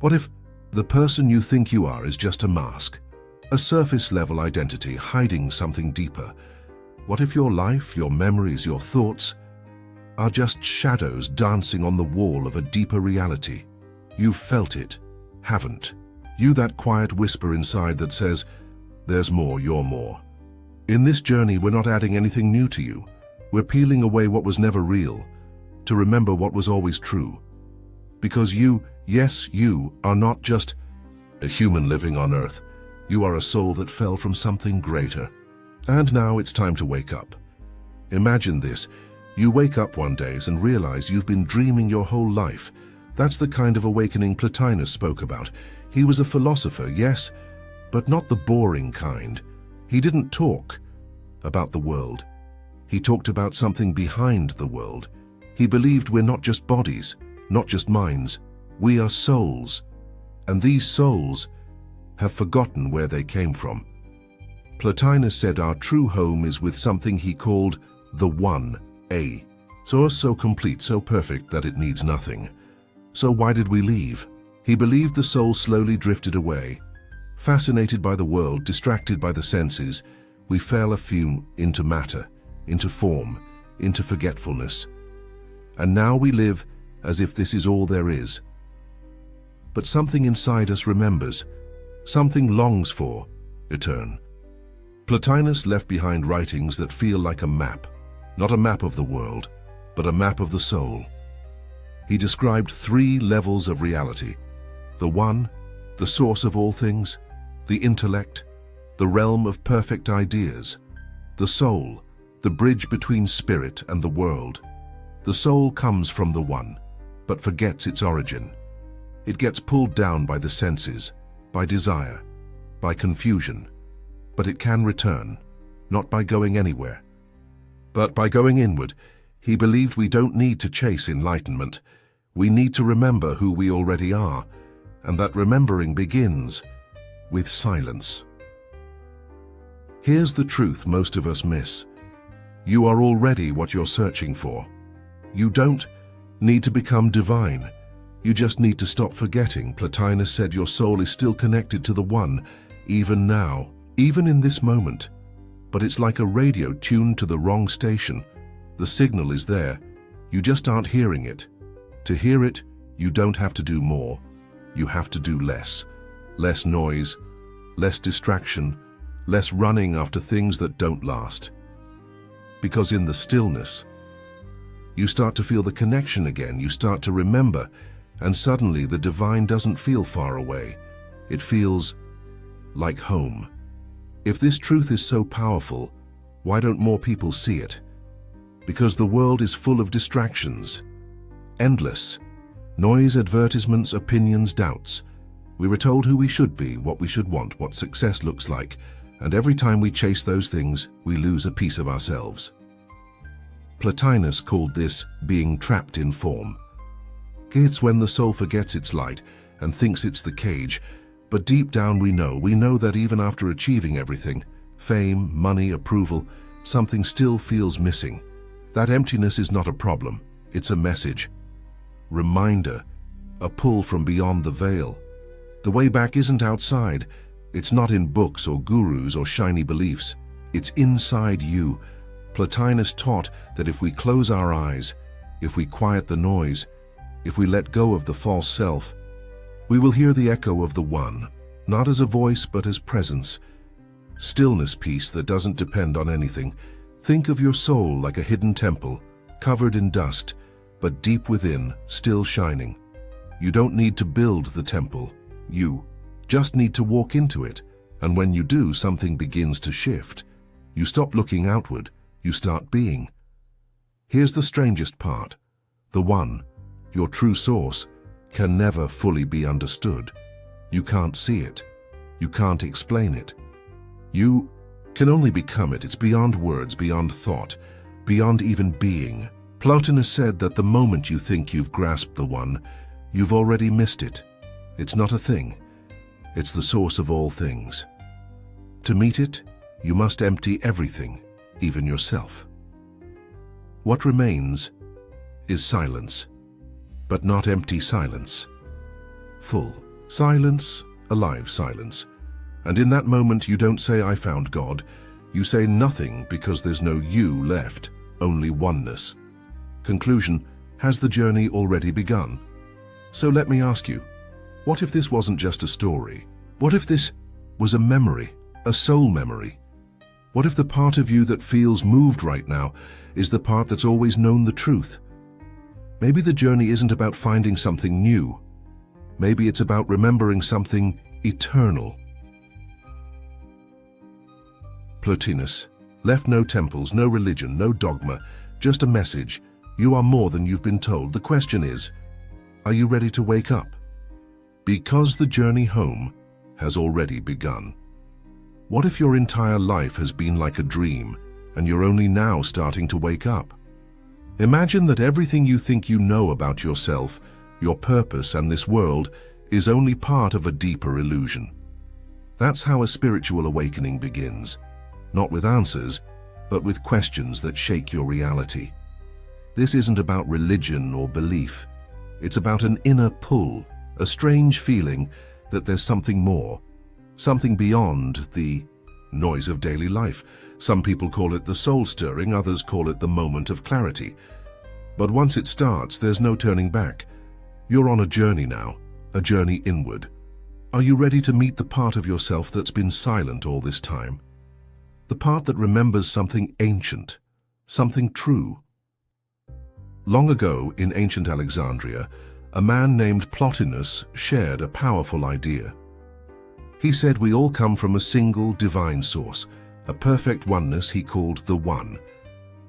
What if the person you think you are is just a mask, a surface-level identity hiding something deeper? What if your life, your memories, your thoughts are just shadows dancing on the wall of a deeper reality? You've felt it, haven't you? That quiet whisper inside that says, there's more, you're more. In this journey, we're not adding anything new to you. We're peeling away what was never real, to remember what was always true. Because you, yes, you, are not just a human living on Earth. You are a soul that fell from something greater. And now it's time to wake up. Imagine this. You wake up one day and realize you've been dreaming your whole life. That's the kind of awakening Plotinus spoke about. He was a philosopher, yes, but not the boring kind. He didn't talk about the world. He talked about something behind the world. He believed we're not just bodies, not just minds. We are souls. And these souls have forgotten where they came from. Plotinus said our true home is with something he called the One, A. So complete, so perfect that it needs nothing. So why did we leave? He believed the soul slowly drifted away. Fascinated by the world, distracted by the senses, we fell into matter, into form, into forgetfulness. And now we live as if this is all there is. But something inside us remembers, something longs for, return. Plotinus left behind writings that feel like a map, not a map of the world, but a map of the soul. He described 3 levels of reality: the One, the source of all things; the intellect, the realm of perfect ideas; the soul, the bridge between spirit and the world. The soul comes from the One, but forgets its origin. It gets pulled down by the senses, by desire, by confusion. But it can return, not by going anywhere, but by going inward. He believed we don't need to chase enlightenment. We need to remember who we already are, and that remembering begins with silence. Here's the truth most of us miss. You are already what you're searching for. You don't need to become divine. You just need to stop forgetting. Plotinus said your soul is still connected to the One, even now, even in this moment. But it's like a radio tuned to the wrong station. The signal is there. You just aren't hearing it. To hear it, you don't have to do more. You have to do less. Less noise, less distraction, less running after things that don't last. Because in the stillness, you start to feel the connection again. You start to remember, and suddenly the divine doesn't feel far away. It feels like home. If this truth is so powerful, why don't more people see it? Because the world is full of distractions. Endless. Noise, advertisements, opinions, doubts. We were told who we should be, what we should want, what success looks like, and every time we chase those things, we lose a piece of ourselves. Plotinus called this being trapped in form. It's when the soul forgets its light and thinks it's the cage, but deep down we know that even after achieving everything, fame, money, approval, something still feels missing. That emptiness is not a problem, it's a message. Reminder, a pull from beyond the veil. The way back isn't outside. It's not in books or gurus or shiny beliefs. It's inside you. Plotinus taught that if we close our eyes, if we quiet the noise, if we let go of the false self, we will hear the echo of the One, not as a voice but as presence. Stillness, peace that doesn't depend on anything. Think of your soul like a hidden temple, covered in dust, but deep within, still shining. You don't need to build the temple. You just need to walk into it, and when you do, something begins to shift. You stop looking outward, you start being. Here's the strangest part. The One, your true source, can never fully be understood. You can't see it. You can't explain it. You can only become it. It's beyond words, beyond thought, beyond even being. Plotinus said that the moment you think you've grasped the One, you've already missed it. It's not a thing. It's the source of all things. To meet it, you must empty everything, even yourself. What remains is silence, but not empty silence. Full. Silence, alive silence. And in that moment you don't say, "I found God." You say nothing because there's no you left, only oneness. Conclusion: has the journey already begun? So let me ask you, what if this wasn't just a story? What if this was a memory, a soul memory? What if the part of you that feels moved right now is the part that's always known the truth? Maybe the journey isn't about finding something new. Maybe it's about remembering something eternal. Plotinus left no temples, no religion, no dogma, just a message. You are more than you've been told. The question is, are you ready to wake up? Because the journey home has already begun. What if your entire life has been like a dream and you're only now starting to wake up? Imagine that everything you think you know about yourself, your purpose and this world is only part of a deeper illusion. That's how a spiritual awakening begins. Not with answers, but with questions that shake your reality. This isn't about religion or belief. It's about an inner pull, a strange feeling that there's something more, something beyond the noise of daily life. Some people call it the soul stirring, others call it the moment of clarity. But once it starts, there's no turning back. You're on a journey now, a journey inward. Are you ready to meet the part of yourself that's been silent all this time? The part that remembers something ancient, something true. Long ago, in ancient Alexandria, a man named Plotinus shared a powerful idea. He said we all come from a single divine source, a perfect oneness he called the One.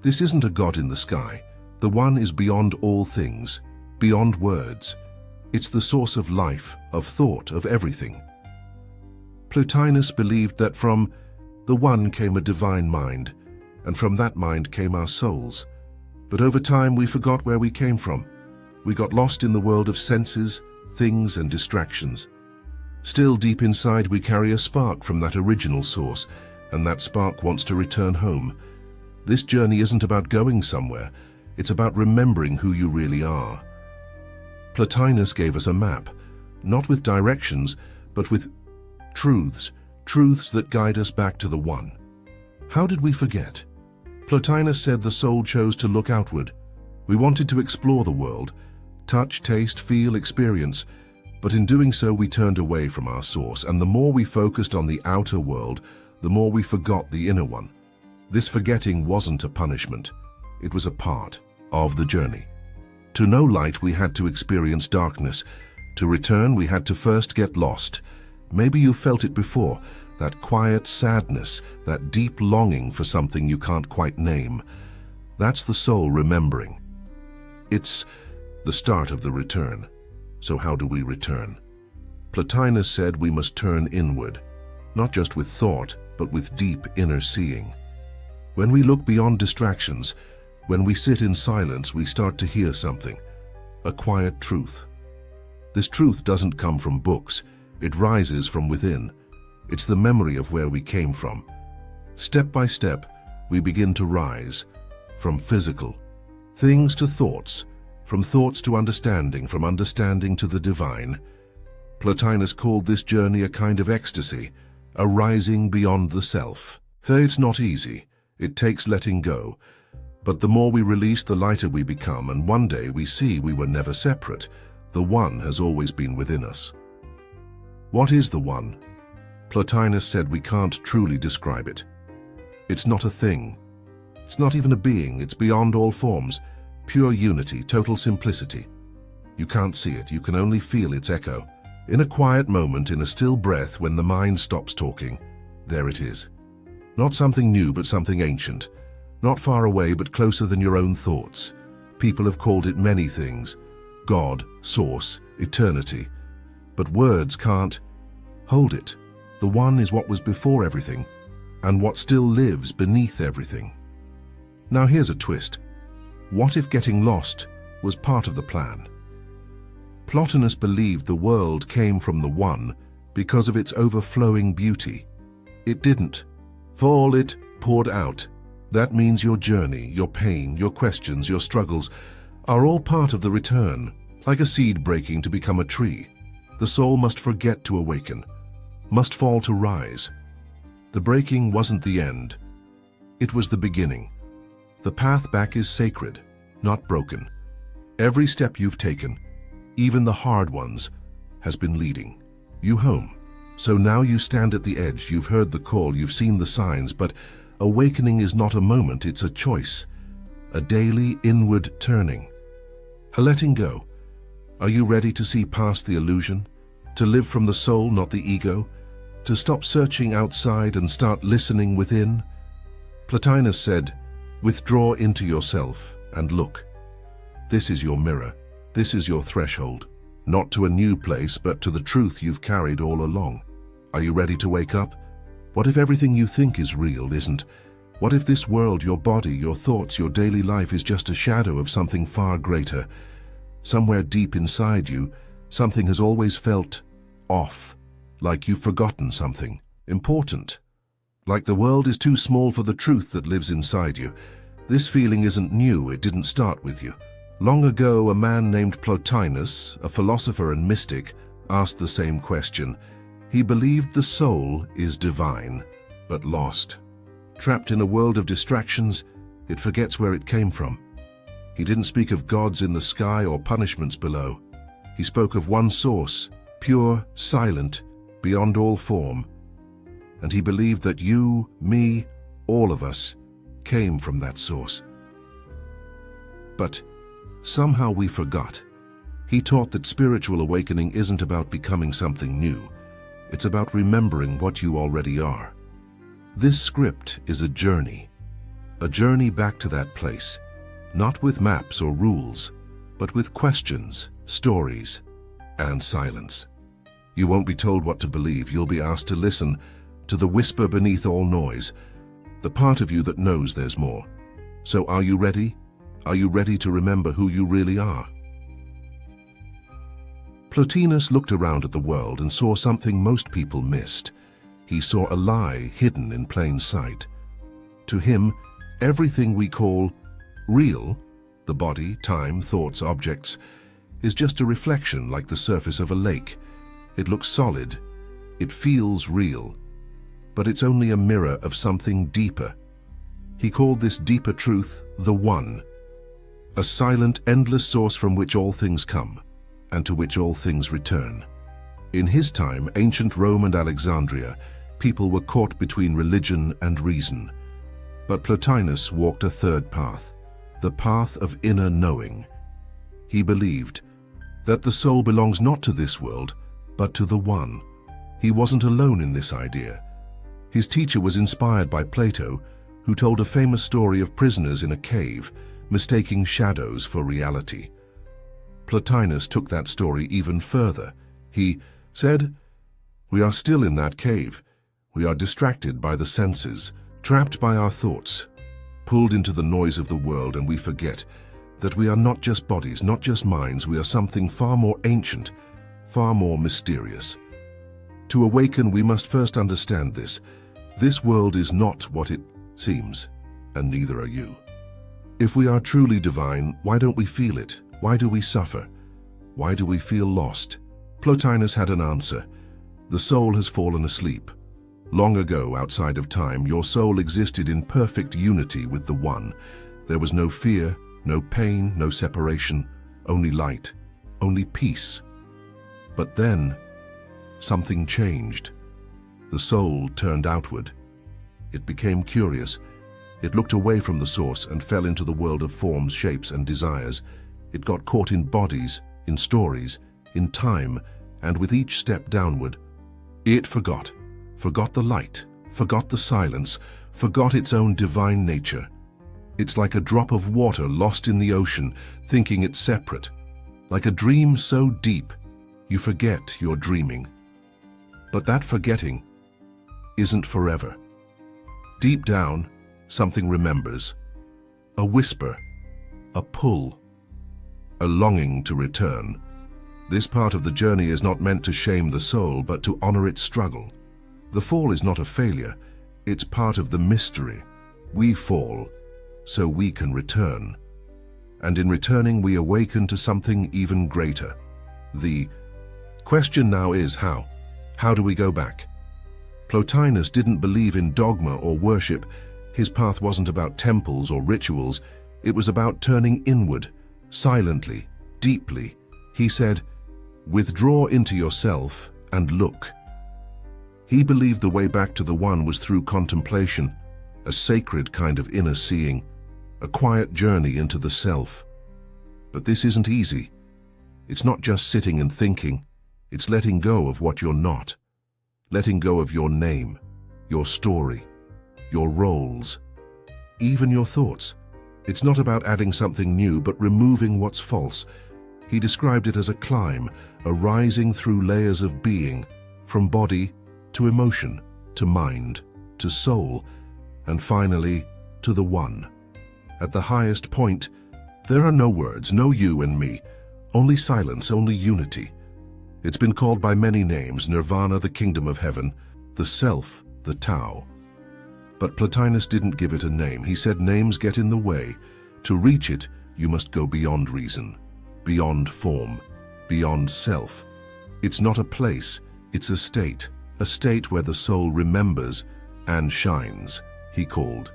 This isn't a God in the sky. The One is beyond all things, beyond words. It's the source of life, of thought, of everything. Plotinus believed that from the One came a divine mind, and from that mind came our souls. But over time we forgot where we came from. We got lost in the world of senses, things and distractions. Still deep inside we carry a spark from that original source, and that spark wants to return home. This journey isn't about going somewhere, it's about remembering who you really are. Plotinus gave us a map, not with directions, but with truths that guide us back to the One. How did we forget? Plotinus said the soul chose to look outward. We wanted to explore the world, touch, taste, feel, experience, but in doing so we turned away from our source, and the more we focused on the outer world, the more we forgot the inner one. This forgetting wasn't a punishment. It was a part of the journey. To know light, we had to experience darkness. To return, we had to first get lost. Maybe you felt it before, that quiet sadness, that deep longing for something you can't quite name. That's the soul remembering. It's the start of the return. So how do we return? Plotinus said we must turn inward, not just with thought, but with deep inner seeing. When we look beyond distractions, when we sit in silence, we start to hear something, a quiet truth. This truth doesn't come from books. It rises from within. It's the memory of where we came from. Step by step, we begin to rise, from physical things to thoughts, from thoughts to understanding, from understanding to the divine. Plotinus called this journey a kind of ecstasy, a rising beyond the self. Though it's not easy, it takes letting go. But the more we release, the lighter we become, and one day we see we were never separate. The One has always been within us. What is the One? Plotinus said we can't truly describe it. It's not a thing. It's not even a being. It's beyond all forms. Pure unity, total simplicity. You can't see it. You can only feel its echo. In a quiet moment, in a still breath, when the mind stops talking, there it is. Not something new, but something ancient. Not far away, but closer than your own thoughts. People have called it many things. God, source, eternity. But words can't hold it. The One is what was before everything, and what still lives beneath everything. Now here's a twist. What if getting lost was part of the plan? Plotinus believed the world came from the One because of its overflowing beauty. It didn't. For all it poured out. That means your journey, your pain, your questions, your struggles are all part of the return, like a seed breaking to become a tree. The soul must forget to awaken, must fall to rise. The breaking wasn't the end. It was the beginning. The path back is sacred, not broken. Every step you've taken, even the hard ones, has been leading you home. So now you stand at the edge. You've heard the call, you've seen the signs, but awakening is not a moment, it's a choice. A daily inward turning. A letting go. Are you ready to see past the illusion? To live from the soul, not the ego? To stop searching outside and start listening within? Plotinus said, "Withdraw into yourself and look. This is your mirror. This is your threshold. Not to a new place, but to the truth you've carried all along." Are you ready to wake up? What if everything you think is real isn't? What if this world, your body, your thoughts, your daily life is just a shadow of something far greater? Somewhere deep inside you, something has always felt off, like you've forgotten something important. Like the world is too small for the truth that lives inside you. This feeling isn't new, it didn't start with you. Long ago, a man named Plotinus, a philosopher and mystic, asked the same question. He believed the soul is divine, but lost. Trapped in a world of distractions, it forgets where it came from. He didn't speak of gods in the sky or punishments below. He spoke of one source, pure, silent, beyond all form. And he believed that you, me, all of us, came from that source. But somehow we forgot. He taught that spiritual awakening isn't about becoming something new. It's about remembering what you already are. This script is a journey back to that place, not with maps or rules, but with questions, stories, and silence. You won't be told what to believe, you'll be asked to listen to the whisper beneath all noise, the part of you that knows there's more. So are you ready? Are you ready to remember who you really are? Plotinus looked around at the world and saw something most people missed. He saw a lie hidden in plain sight. To him, everything we call real, the body, time, thoughts, objects, is just a reflection like the surface of a lake. It looks solid, it feels real, but it's only a mirror of something deeper. He called this deeper truth the One, a silent, endless source from which all things come, and to which all things return. In his time, ancient Rome and Alexandria, people were caught between religion and reason. But Plotinus walked a third path, the path of inner knowing. He believed that the soul belongs not to this world, but to the One. He wasn't alone in this idea. His teacher was inspired by Plato, who told a famous story of prisoners in a cave, mistaking shadows for reality. Plotinus took that story even further. He said, "We are still in that cave. We are distracted by the senses, trapped by our thoughts, pulled into the noise of the world, and we forget that we are not just bodies, not just minds, we are something far more ancient, far more mysterious. To awaken, we must first understand this. This world is not what it seems, and neither are you. If we are truly divine, why don't we feel it? Why do we suffer? Why do we feel lost?" Plotinus had an answer. The soul has fallen asleep. Long ago, outside of time, your soul existed in perfect unity with the One. There was no fear, no pain, no separation, only light, only peace. But then, something changed. The soul turned outward. It became curious. It looked away from the source and fell into the world of forms, shapes, and desires. It got caught in bodies, in stories, in time, and with each step downward, it forgot the light, forgot the silence, forgot its own divine nature. It's like a drop of water lost in the ocean, thinking it's separate. Like a dream so deep, you forget you're dreaming. But that forgetting isn't forever. Deep down, something remembers. A whisper, a pull, a longing to return. This part of the journey is not meant to shame the soul, but to honor its struggle. The fall is not a failure, it's part of the mystery. We fall, so we can return. And in returning, we awaken to something even greater, the Question now is how? How do we go back? Plotinus didn't believe in dogma or worship. His path wasn't about temples or rituals. It was about turning inward, silently, deeply. He said, "Withdraw into yourself and look." He believed the way back to the One was through contemplation, a sacred kind of inner seeing, a quiet journey into the self. But this isn't easy. It's not just sitting and thinking. It's letting go of what you're not. Letting go of your name, your story, your roles, even your thoughts. It's not about adding something new, but removing what's false. He described it as a climb, a rising through layers of being, from body to emotion, to mind, to soul, and finally, to the One. At the highest point, there are no words, no you and me, only silence, only unity. It's been called by many names: Nirvana, the kingdom of heaven, the self, the Tao. But Plotinus didn't give it a name. He said names get in the way. To reach it, you must go beyond reason, beyond form, beyond self. It's not a place, it's a state where the soul remembers and shines, he called.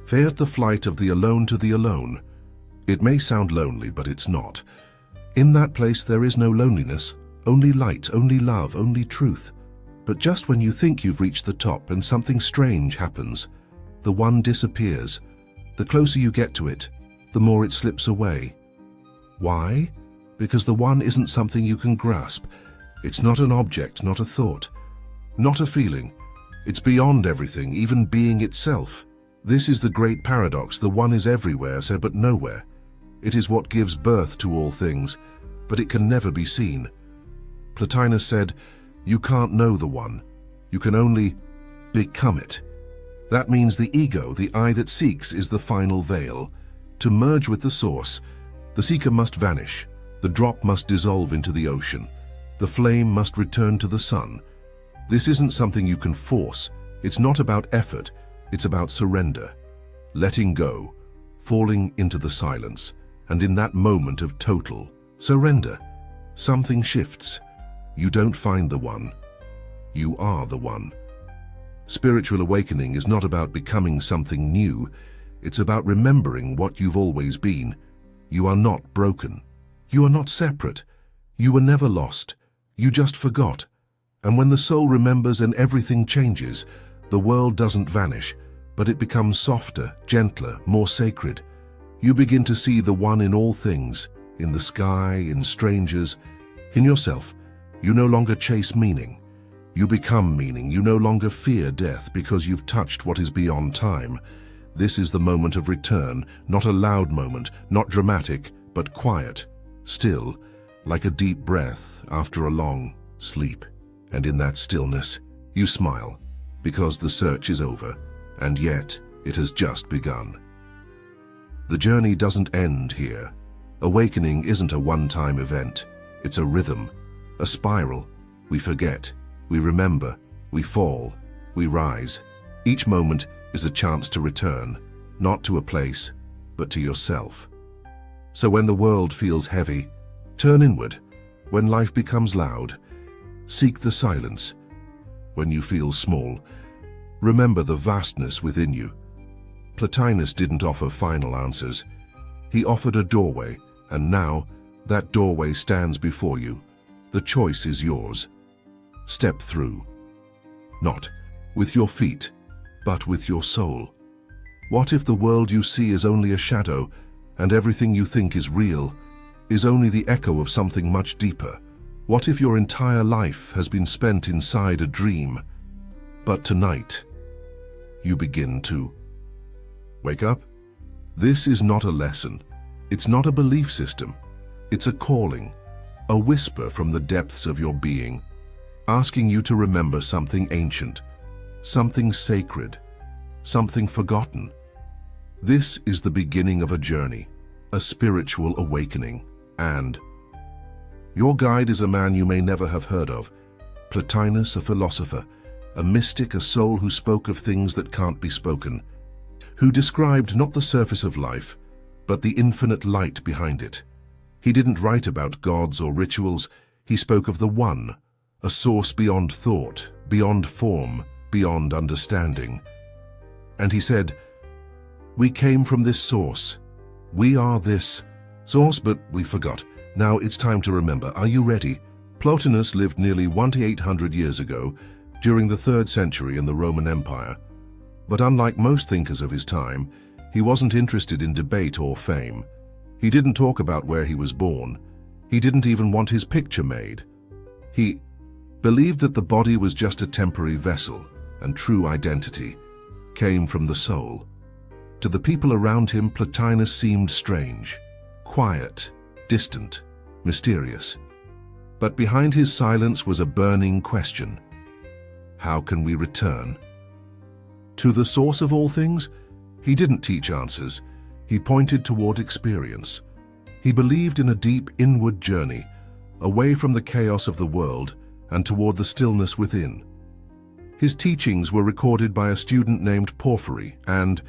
There's the flight of the alone to the alone. It may sound lonely, but it's not. In that place there is no loneliness, only light, only love, only truth. But just when you think you've reached the top and something strange happens, the One disappears. The closer you get to it, the more it slips away. Why? Because the One isn't something you can grasp. It's not an object, not a thought, not a feeling. It's beyond everything, even being itself. This is the great paradox. The One is everywhere, but nowhere. It is what gives birth to all things, but it can never be seen. Plotinus said, you can't know the One. You can only become it. That means the ego, the I that seeks, is the final veil. To merge with the source, the seeker must vanish. The drop must dissolve into the ocean. The flame must return to the sun. This isn't something you can force. It's not about effort. It's about surrender. Letting go, falling into the silence. And in that moment of total surrender, something shifts. You don't find the One. You are the One. Spiritual awakening is not about becoming something new. It's about remembering what you've always been. You are not broken. You are not separate. You were never lost. You just forgot. And when the soul remembers and everything changes, the world doesn't vanish, but it becomes softer, gentler, more sacred. You begin to see the One in all things, in the sky, in strangers, in yourself. You no longer chase meaning. You become meaning. You no longer fear death because you've touched what is beyond time. This is the moment of return, not a loud moment, not dramatic, but quiet, still, like a deep breath after a long sleep. And in that stillness, you smile, because the search is over, and yet it has just begun. The journey doesn't end here. Awakening isn't a one-time event. It's a rhythm, a spiral. We forget, we remember, we fall, we rise. Each moment is a chance to return, not to a place, but to yourself. So when the world feels heavy, turn inward. When life becomes loud, seek the silence. When you feel small, remember the vastness within you. Plotinus didn't offer final answers. He offered a doorway, and now that doorway stands before you. The choice is yours. Step through. Not with your feet, but with your soul. What if the world you see is only a shadow, and everything you think is real is only the echo of something much deeper? What if your entire life has been spent inside a dream, but tonight you begin to wake up? This is not a lesson. It's not a belief system. It's a calling, a whisper from the depths of your being, asking you to remember something ancient, something sacred, something forgotten. This is the beginning of a journey, a spiritual awakening, and your guide is a man you may never have heard of. Plotinus, a philosopher, a mystic, a soul who spoke of things that can't be spoken, who described not the surface of life, but the infinite light behind it. He didn't write about gods or rituals. He spoke of the One, a source beyond thought, beyond form, beyond understanding. And he said, "We came from this source. We are this source, but we forgot. Now it's time to remember. Are you ready?" Plotinus lived nearly 1800 years ago, during the 3rd century in the Roman Empire. But unlike most thinkers of his time, he wasn't interested in debate or fame. He didn't talk about where he was born. He didn't even want his picture made. He believed that the body was just a temporary vessel, and true identity came from the soul. To the people around him, Plotinus seemed strange, quiet, distant, mysterious. But behind his silence was a burning question. How can we return to the source of all things? He didn't teach answers. He pointed toward experience. He believed in a deep inward journey, away from the chaos of the world and toward the stillness within. His teachings were recorded by a student named Porphyry, and